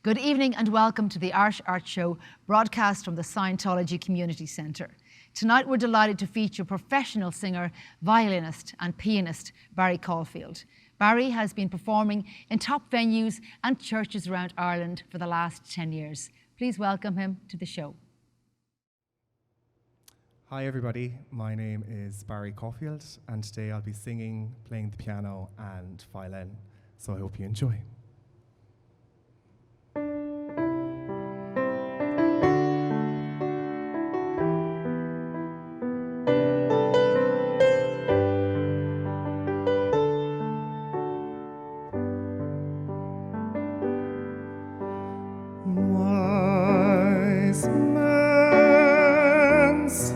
Good evening and welcome to the Art Show, broadcast from the Scientology Community Centre. Tonight we're delighted to feature professional singer, violinist and pianist Barry Caulfield. Barry has been performing in top venues and churches around Ireland for the last 10 years. Please welcome him to the show. Hi everybody, my name is Barry Caulfield and today I'll be singing, playing the piano and violin, so I hope you enjoy. Wise men say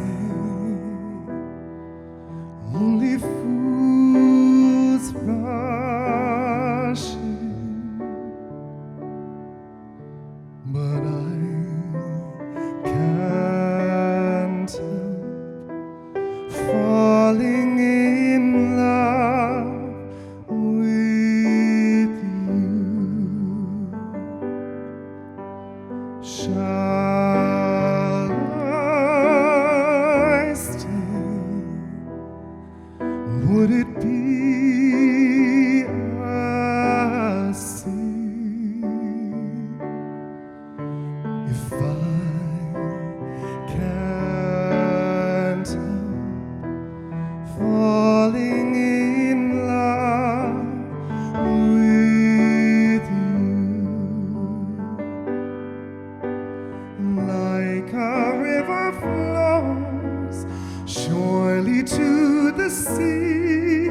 only fools rush in, but I can't help falling in love with you. Shall I stay? Would it be a sin if I can't help falling in love with you? Like a river flows surely to the sea,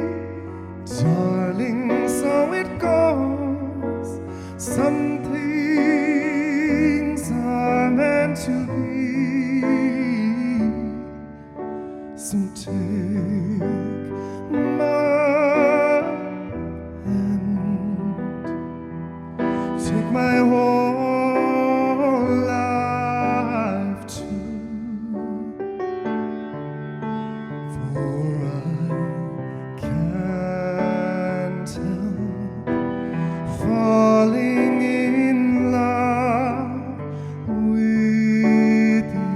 darling, so it goes. Some things are meant to be. So take my hand, take my whole life too, for I can't help falling in love with you.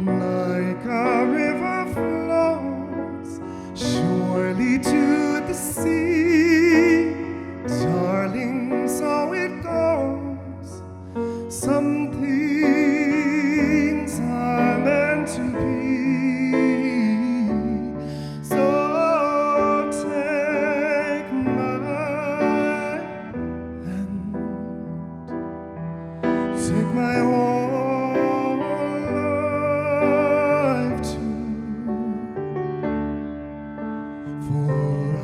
Like a river flows surely to the sea, darling, so it goes. Some things are meant to be. So take my hand, take my whole life too, for I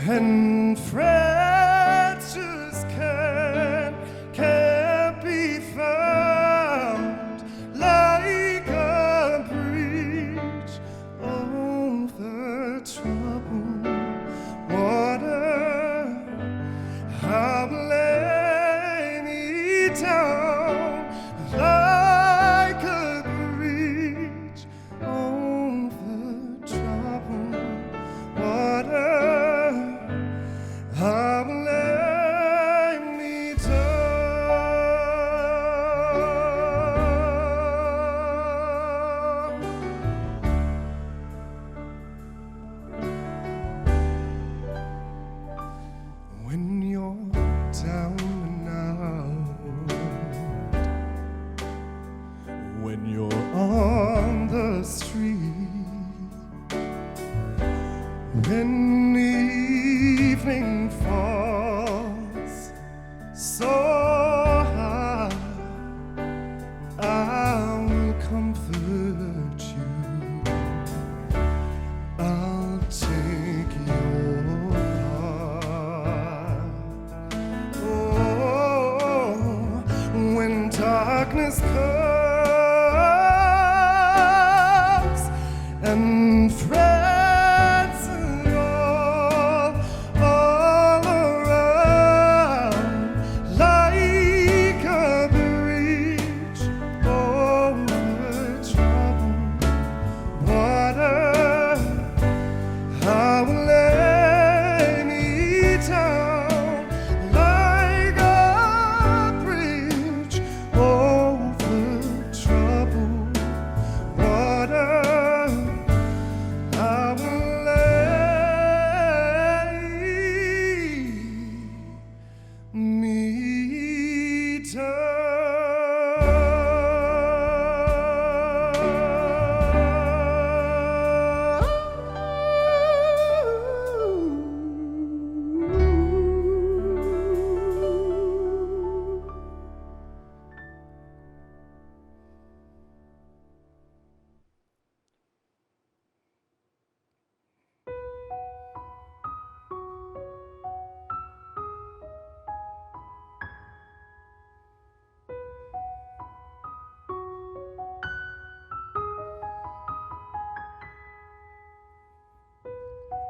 and friends just can't be found, like a bridge over troubled water. I'll lay me down like a bridge over troubled water. I'll lay me down. When you're down and out, when you're on the street, when evening falls so high, I will comfort you. I'll take your part. Oh, when darkness comes and friends all around, like a bridge over troubled water, I will lay me down like a bridge over troubled water. I will lay me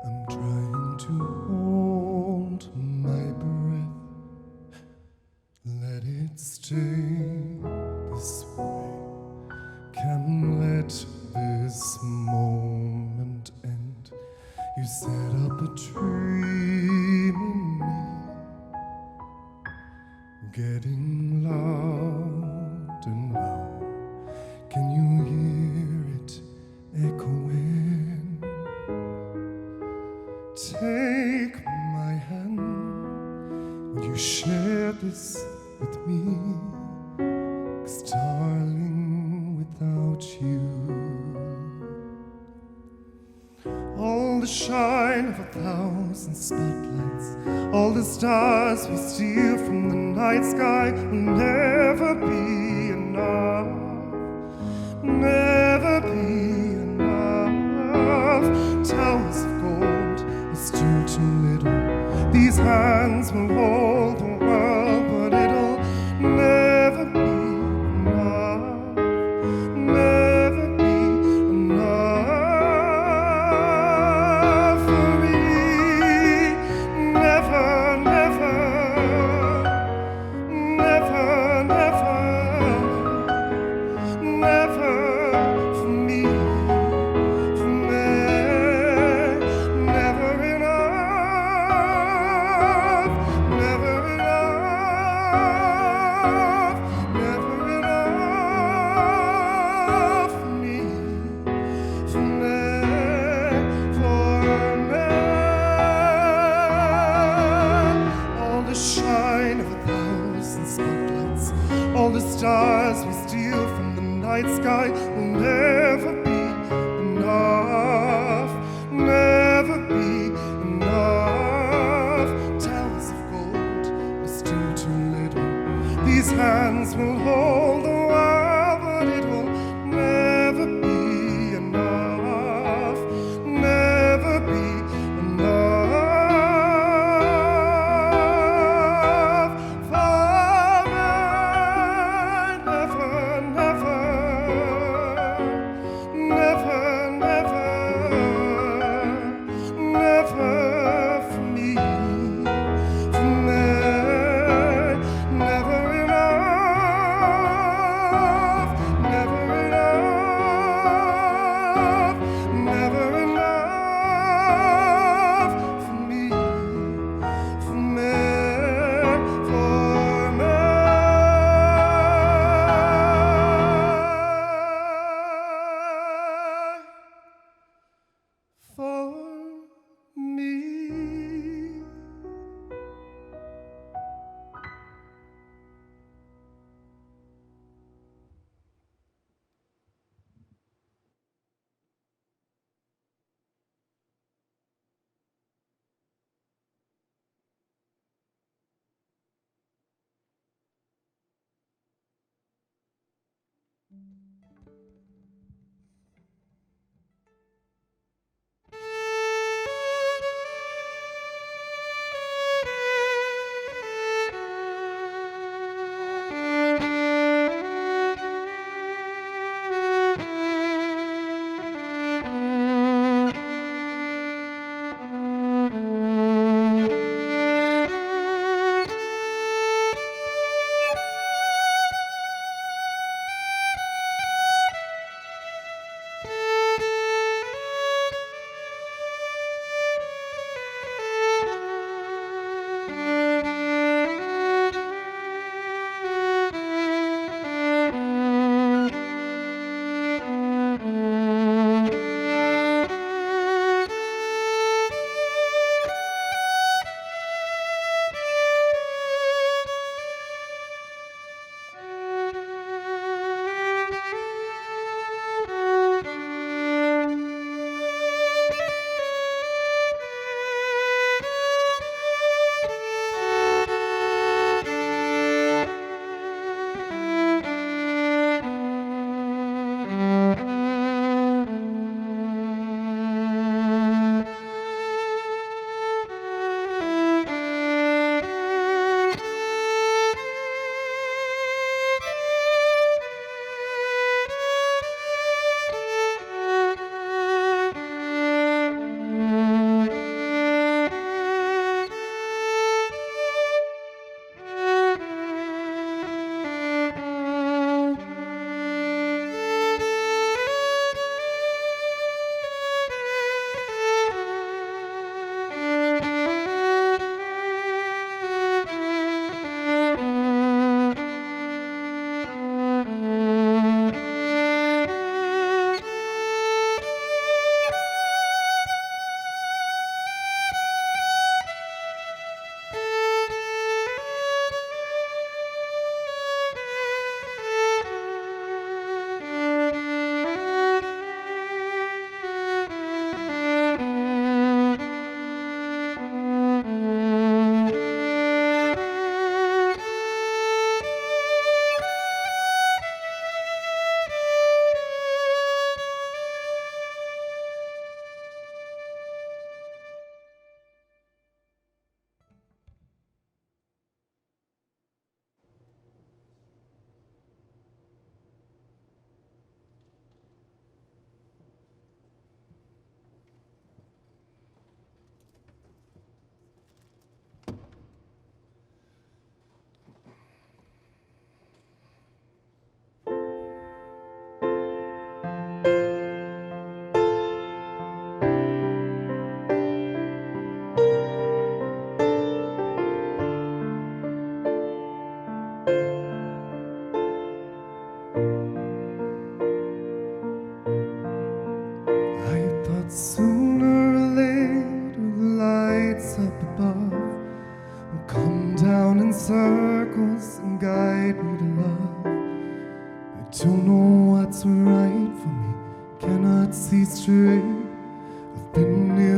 I'm trying to hold my breath, let it stay this way. Can't let this moment end. You set up a dream in me, getting louder now. Can you hear it echoing? Take my hand, will you share this with me? 'Cause darling, without you, all the shine of 1,000 spotlights, all the stars we steal from the night sky will never be enough, never be enough. Towers of gold is still too little. These hands will hold the world, but it'll never be enough, never be enough for me. Never, never, never, never, never for me. For me, never enough, never enough, never enough for me, for me, for me. All the shine of 1,000 spotlights, all the stars we steal from the night sky will never be enough, never be enough. Towers of gold are still too little. These hands will hold the world, but it will never be enough, never be enough.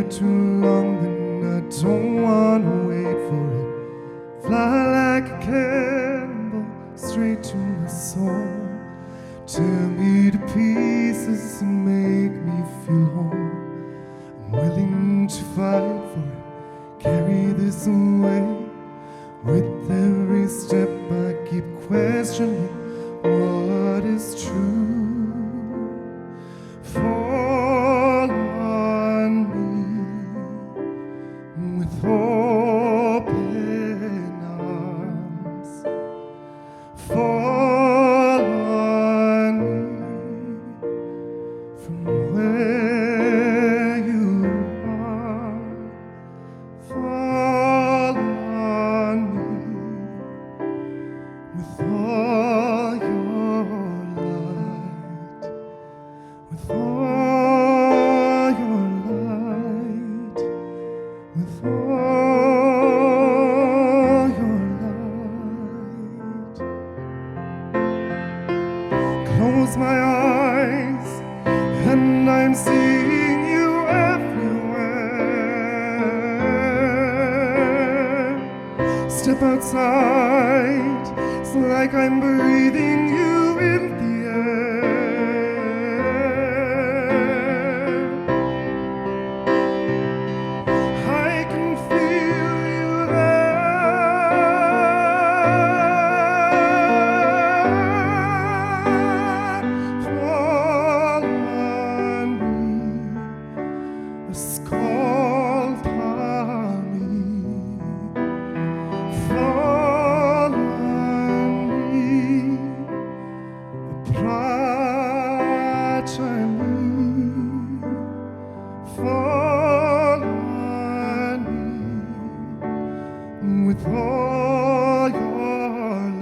wait too long, then I don't wanna wait for it. Fly like a cannonball straight to my soul. Tear me to pieces and make me feel whole. I'm willing to fight for it, carry this away. With every step I keep questioning what is true. Fall on me with open arms. Fall on me from where you are. Fall on me with all your light, with all your light, with all your light. Close my eyes and I'm seeing you everywhere. Step outside, it's like I'm breathing you in the air. I can feel you there. Fall on me, a skull me. Fall on me, a bright me. Fall on me with all your light,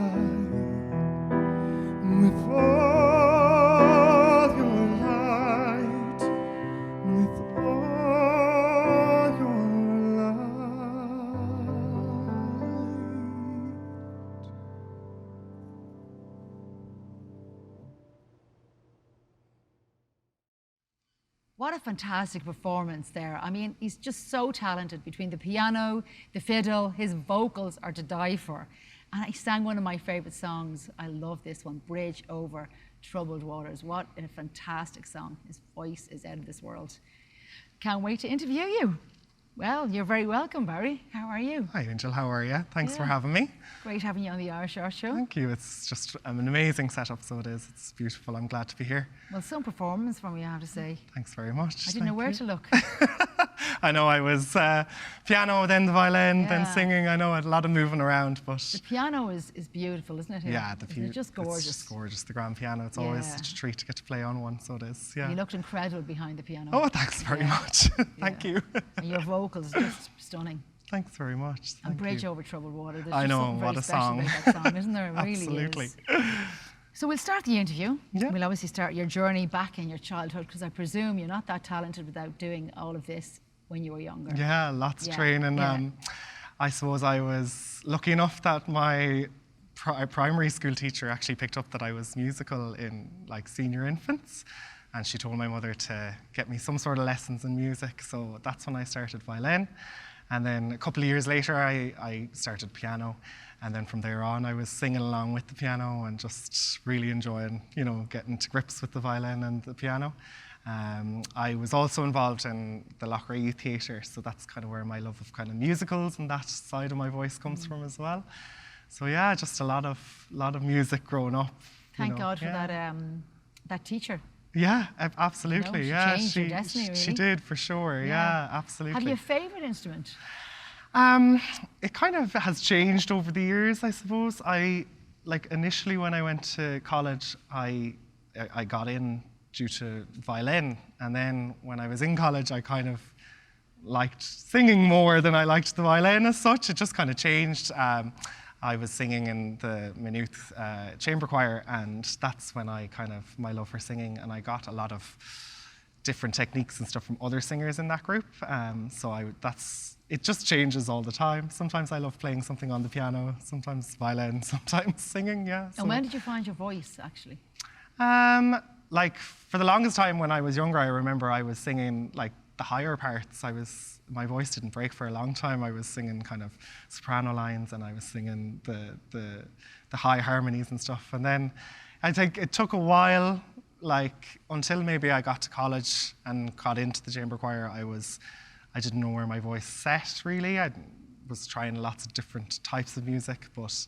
with all your light, with all your light. What a fantastic performance there. I mean, he's just so talented between the piano, the fiddle, his vocals are to die for. And he sang one of my favorite songs. I love this one, Bridge Over Troubled Waters. What a fantastic song. His voice is out of this world. Can't wait to interview you. Well, you're very welcome, Barry. How are you? Hi, Angel. How are you? Thanks for Yeah. having me. Great having you on the Irish Art Show. Thank you. It's just an amazing setup, so it is. It's beautiful. I'm glad to be here. Well, some performance from you, I have to say. Thanks very much. I didn't know where to look. I know I was piano, then the violin, then Yeah. singing. I know I had a lot of moving around, but The piano is beautiful, isn't it? here? yeah, Isn't it just gorgeous? It's just gorgeous. The grand piano. It's always Yeah. such a treat to get to play on one. So it is. Yeah. You looked incredible behind the piano. Oh, thanks very Yeah. much. Thank Yeah. you. And your vocals just stunning. Thanks very much. And Thank Bridge you. Over Troubled Water. There's I just know, something very what a special song. about that song, isn't there? It really Absolutely. is. So we'll start the interview. Yeah. We'll obviously start your journey back in your childhood, because I presume you're not that talented without doing all of this when you were younger. Yeah, lots of Yeah, training. yeah. I suppose I was lucky enough that my primary school teacher actually picked up that I was musical in like senior infants, and she told my mother to get me some sort of lessons in music. So that's when I started violin. And then a couple of years later, I started piano. And then from there on, I was singing along with the piano and just really enjoying, getting to grips with the violin and the piano. I was also involved in the Loughrea Youth Theatre, so that's kind of where my love of kind of musicals and that side of my voice comes from as well. So yeah, just a lot of music growing up. Thank God for yeah. that teacher. Yeah, absolutely. She yeah, changed your destiny, she really. did for sure. Yeah, absolutely. Have you a favourite instrument? It kind of has changed over the years, I suppose. Initially when I went to college, I got in due to violin, and then when I was in college, I kind of liked singing more than I liked the violin as such. It just kind of changed. I was singing in the Maynooth chamber choir, and that's when my love for singing, and I got a lot of different techniques and stuff from other singers in that group. It just changes all the time. Sometimes I love playing something on the piano, sometimes violin, sometimes singing, yeah. And when did you find your voice, actually? For the longest time when I was younger, I remember I was singing the higher parts, my voice didn't break for a long time. I was singing kind of soprano lines, and I was singing the high harmonies and stuff. And then I think it took a while, like until maybe I got to college and got into the chamber choir. I didn't know where my voice set really. I was trying lots of different types of music, but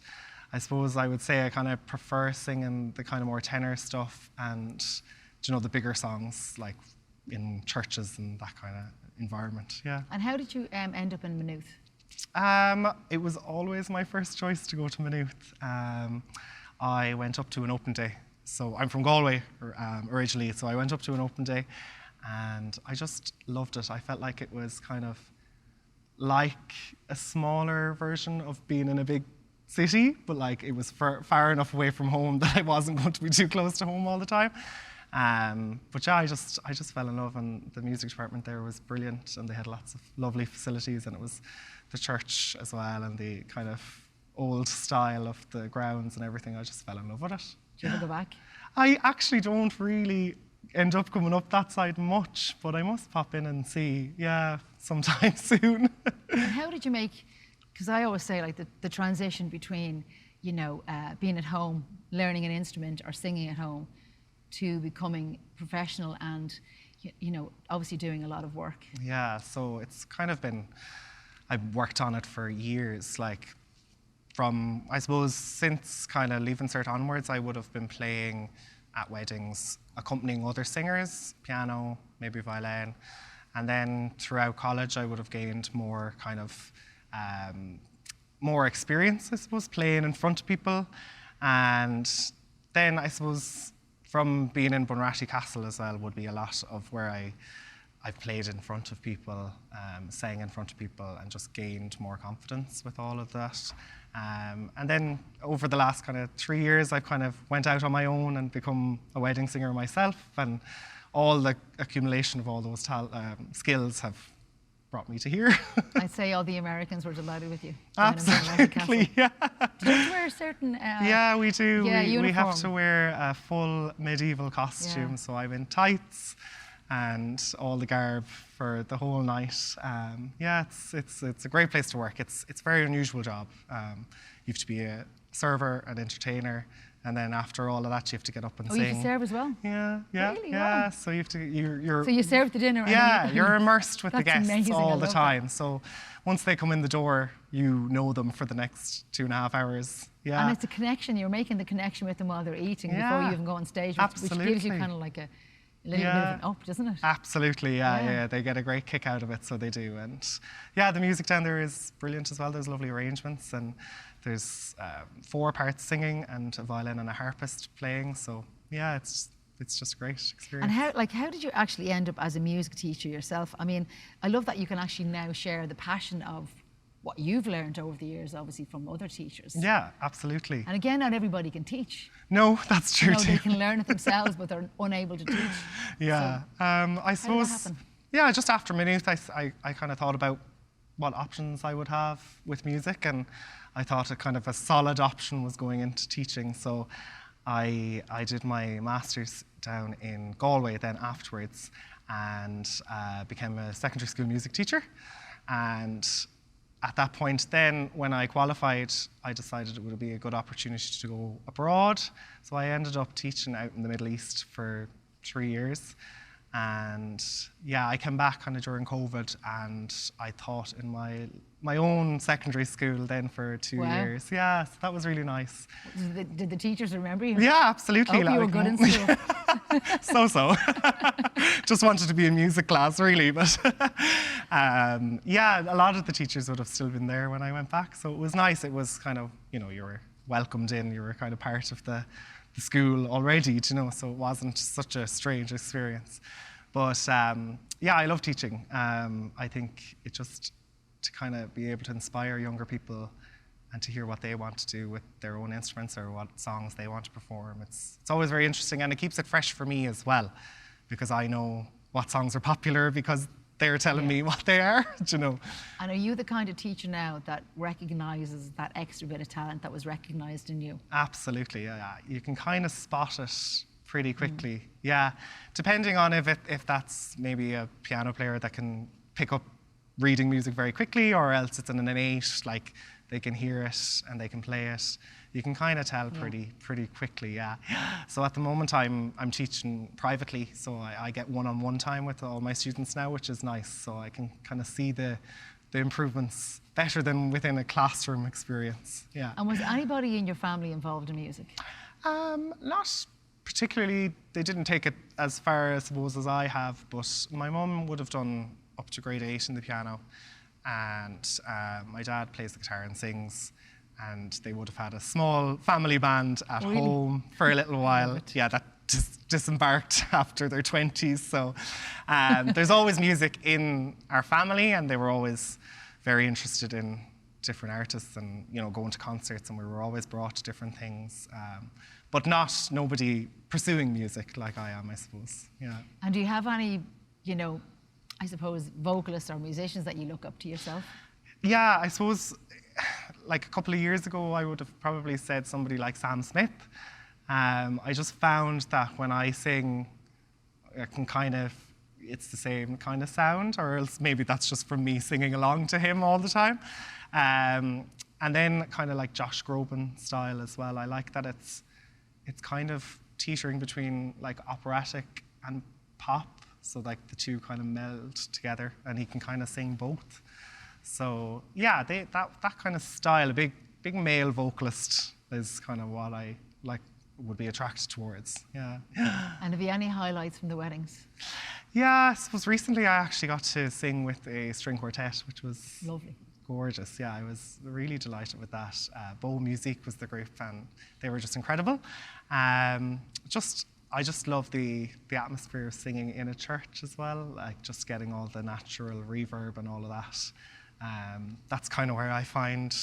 I suppose I would say I kind of prefer singing the kind of more tenor stuff and, you know, the bigger songs like in churches and that kind of environment. Yeah. And how did you end up in Maynooth? It was always my first choice to go to Maynooth. I went up to an open day. So I'm from Galway originally, so I went up to an open day and I just loved it. I felt like it was kind of like a smaller version of being in a big city, but like it was far enough away from home that I wasn't going to be too close to home all the time. But yeah, I just fell in love, and the music department there was brilliant, and they had lots of lovely facilities, and it was the church as well, and the kind of old style of the grounds and everything. I just fell in love with it. Do you ever go back? I actually don't really end up coming up that side much, but I must pop in and see, yeah, sometime soon. And how did you make, because I always say like the transition between, you know, being at home, learning an instrument or singing at home, to becoming professional and, you know, obviously doing a lot of work. Yeah, so it's kind of been, I've worked on it for years, like from, I suppose, since kind of leaving cert onwards, I would have been playing at weddings, accompanying other singers, piano, maybe violin. And then throughout college, I would have gained more kind of, more experience, I suppose, playing in front of people. And then I suppose from being in Bunratty Castle as well would be a lot of where I've played in front of people, sang in front of people, and just gained more confidence with all of that. And then over the last kind of 3 years, I've kind of went out on my own and become a wedding singer myself, and all the accumulation of all those skills have brought me to here. I'd say all the Americans were delighted with you. Absolutely, yeah. Do you have to wear a certain... yeah, we do. Yeah, we have to wear a full medieval costume, Yeah. so I'm in tights and all the garb for the whole night. Yeah, it's a great place to work. It's a very unusual job. You have to be a server, an entertainer, and then after all of that, you have to get up and sing. Oh, you can serve as well? Yeah. Really? Yeah. Wow. So you have to. You're. So you serve the dinner? Yeah, you're immersed with the That's guests amazing, I all the love time. that. So once they come in the door, you know them for the next 2.5 hours. Yeah. And it's a connection. You're making the connection with them while they're eating before Yeah. you even go on stage, which gives you Absolutely. kind of like a little bit of an up, doesn't it? Absolutely, yeah, Yeah. yeah. They get a great kick out of it, so they do. And yeah, the music down there is brilliant as well. There's lovely arrangements, and there's 4 parts singing and a violin and a harpist playing. So yeah, it's just a great experience. And how did you actually end up as a music teacher yourself? I mean, I love that you can actually now share the passion of what you've learned over the years, obviously from other teachers. Yeah, absolutely. And again, not everybody can teach. No, that's true You know, too. they can learn it themselves, but they're unable to teach. Yeah, I suppose. happen? Yeah, just after Maynooth, I kind of thought about what options I would have with music, and I thought a kind of a solid option was going into teaching. So I did my master's down in Galway then afterwards, and became a secondary school music teacher. And at that point then, when I qualified, I decided it would be a good opportunity to go abroad. So I ended up teaching out in the Middle East for 3 years. And yeah, I came back kind of during COVID, and I taught in my own secondary school then for 2 Wow. years. Yeah, so that was really nice. Did the teachers remember you? Yeah, absolutely. Hope you were good in school. So. Just wanted to be in music class, really. But yeah, a lot of the teachers would have still been there when I went back. So it was nice. It was kind of, you know, you were welcomed in. You were kind of part of the school already, you know, so it wasn't such a strange experience. But yeah, I love teaching. I think it just to kind of be able to inspire younger people and to hear what they want to do with their own instruments or what songs they want to perform. It's always very interesting, and it keeps it fresh for me as well, because I know what songs are popular because they're telling me what they are, you know. And are you the kind of teacher now that recognises that extra bit of talent that was recognised in you? Absolutely, yeah. You can kind of spot it pretty quickly. Yeah, depending on if that's maybe a piano player that can pick up reading music very quickly, or else it's an innate, like they can hear it and they can play it. You can kind of tell pretty quickly, yeah. So at the moment I'm teaching privately, so I get one-on-one time with all my students now, which is nice. So I can kind of see the improvements better than within a classroom experience, yeah. And was anybody in your family involved in music? Not particularly. They didn't take it as far, I suppose, as I have, but my mum would have done up to grade 8 in the piano, and my dad plays the guitar and sings, and they would have had a small family band at home for a little while. Yeah, that just disembarked after their 20s. So there's always music in our family, and they were always very interested in different artists and, you know, going to concerts, and we were always brought to different things. But nobody pursuing music like I am, I suppose. Yeah. And do you have any, you know, I suppose, vocalists or musicians that you look up to yourself? Yeah, I suppose, like a couple of years ago, I would have probably said somebody like Sam Smith. I just found that when I sing, I can kind of, it's the same kind of sound, or else maybe that's just from me singing along to him all the time. And then kind of like Josh Groban style as well. I like that it's kind of teetering between like operatic and pop. So like the two kind of meld together, and he can kind of sing both. So yeah, that kind of style, a big male vocalist, is kind of what I like, would be attracted towards. Yeah. And have you any highlights from the weddings? Yeah, I suppose recently I actually got to sing with a string quartet, which was lovely, gorgeous. Yeah, I was really delighted with that. Bow Music was the group, and they were just incredible. I just love the atmosphere of singing in a church as well, like just getting all the natural reverb and all of that. That's kind of where I find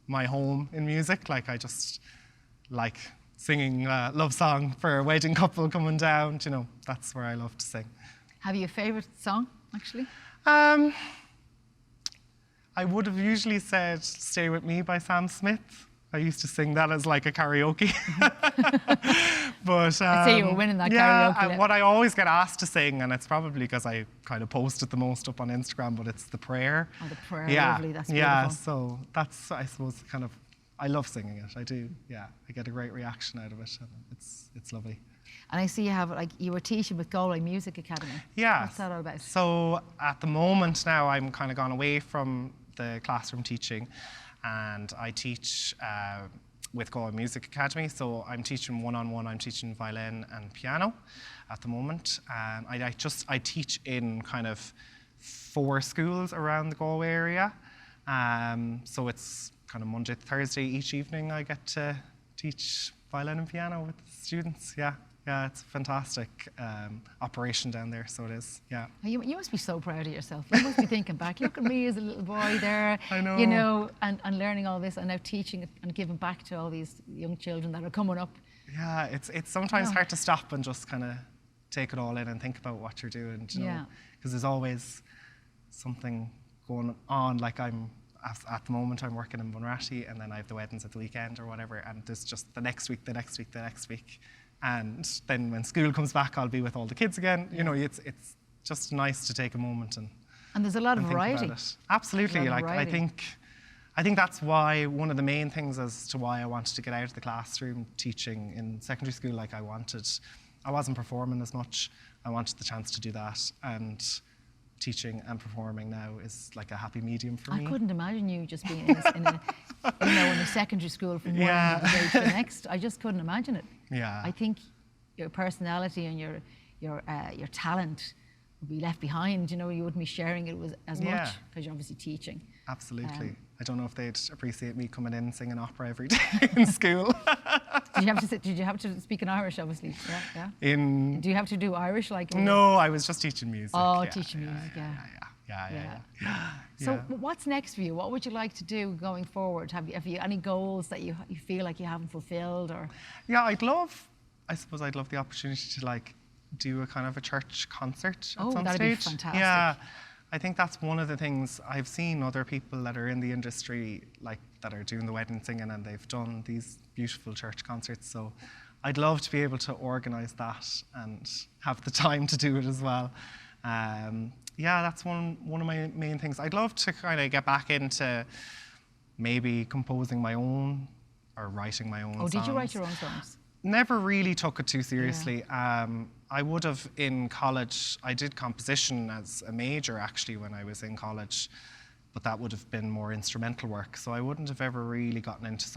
my home in music. Like I just like singing a love song for a wedding couple coming down, you know, that's where I love to sing. Have you a favourite song, actually? I would have usually said Stay With Me by Sam Smith. I used to sing that as like a karaoke. But I'd say you were winning that karaoke. Yeah, what I always get asked to sing, and it's probably because I kind of post it the most up on Instagram, but it's The Prayer. Oh, The Prayer, lovely, that's beautiful. Yeah, so that's, I suppose, kind of, I love singing it, I do, yeah. I get a great reaction out of it, and it's lovely. And I see you have, like, you were teaching with Galway Music Academy. Yeah. What's that all about? So at the moment now, I'm kind of gone away from the classroom teaching, and I teach with Galway Music Academy. So I'm teaching one-on-one, I'm teaching violin and piano at the moment. And I teach in kind of 4 schools around the Galway area. So it's kind of Monday to Thursday each evening I get to teach violin and piano with the students, yeah. Yeah, it's a fantastic operation down there, so it is, yeah. You must be so proud of yourself. You must be thinking back, look at me as a little boy there, I know. You know, and learning all this, and now teaching it and giving back to all these young children that are coming up. Yeah, it's sometimes hard to stop and just kind of take it all in and think about what you're doing, you know, because there's always something going on. Like at the moment I'm working in Bunratty, and then I have the weddings at the weekend or whatever, and there's just the next week. And then when school comes back, I'll be with all the kids again. You know, it's just nice to take a moment and there's a lot of variety. Absolutely, like I think that's why one of the main things as to why I wanted to get out of the classroom teaching in secondary school. Like I wasn't performing as much. I wanted the chance to do that, and teaching and performing now is like a happy medium for me. I couldn't imagine you just being in a secondary school from one end of the day to the next. I just couldn't imagine it. Yeah. I think your personality and your talent would be left behind. You know, you wouldn't be sharing it as much because you're obviously teaching. Absolutely. I don't know if they'd appreciate me coming in and singing opera every day in school. Did you have to speak in Irish, obviously? Yeah. Do you have to do Irish like? No, I was just teaching music. Oh, teaching music, yeah. So what's next for you? What would you like to do going forward? Have you any goals that you feel like you haven't fulfilled, or? Yeah, I'd love the opportunity to like do a kind of a church concert at some stage. Oh, that'd be fantastic. Yeah. I think that's one of the things I've seen other people that are in the industry, like that are doing the wedding singing, and they've done these beautiful church concerts. So I'd love to be able to organise that and have the time to do it as well. Yeah, that's one of my main things. I'd love to kind of get back into maybe composing my own or writing my own songs. Oh, did you write your own songs? Never really took it too seriously. I would have in college, I did composition as a major actually when I was in college, but that would have been more instrumental work. So I wouldn't have ever really gotten into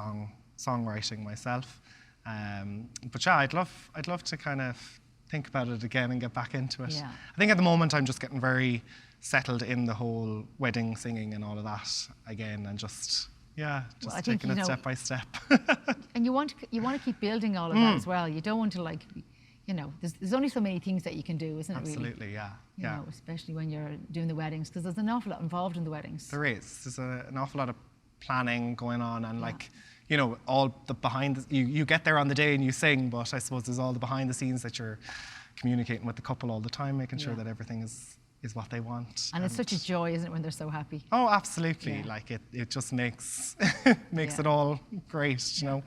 songwriting myself. But yeah, I'd love to kind of think about it again and get back into it. Yeah. I think at the moment I'm just getting very settled in the whole wedding singing and all of that again, and just taking it step by step. And you want to keep building all of that as well. You don't want to like, there's only so many things that you can do, isn't it? Absolutely, really? yeah. You know, especially when you're doing the weddings, because there's an awful lot involved in the weddings. There is. There's an awful lot of planning going on, and like, all the behind you get there on the day and you sing, but I suppose there's all the behind the scenes that you're communicating with the couple all the time, making sure that everything is what they want. And it's such a joy, isn't it, when they're so happy? Oh, absolutely. Yeah. Like it just makes it all great, you know.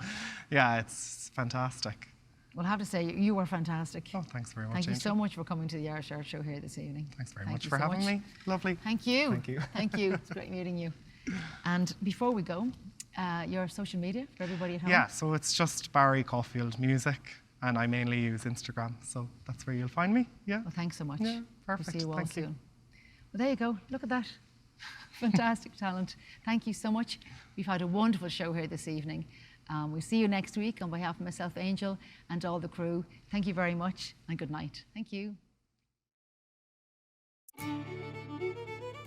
Yeah, it's fantastic. Well, I have to say, you were fantastic. Oh, thanks very much. Thank you Angel. so much for coming to the Irish Art Show here this evening. Thanks very much for having me. Lovely. Thank you. Thank you. Thank you. It's great meeting you. And before we go, your social media for everybody at home? Yeah, so it's just Barry Caulfield Music, and I mainly use Instagram, so that's where you'll find me. Yeah. Well, thanks so much. Yeah, perfect. We'll see you all Thank soon. you. Well, there you go. Look at that. Fantastic talent. Thank you so much. We've had a wonderful show here this evening. We'll see you next week on behalf of myself, Angel, and all the crew. Thank you very much, and good night. Thank you.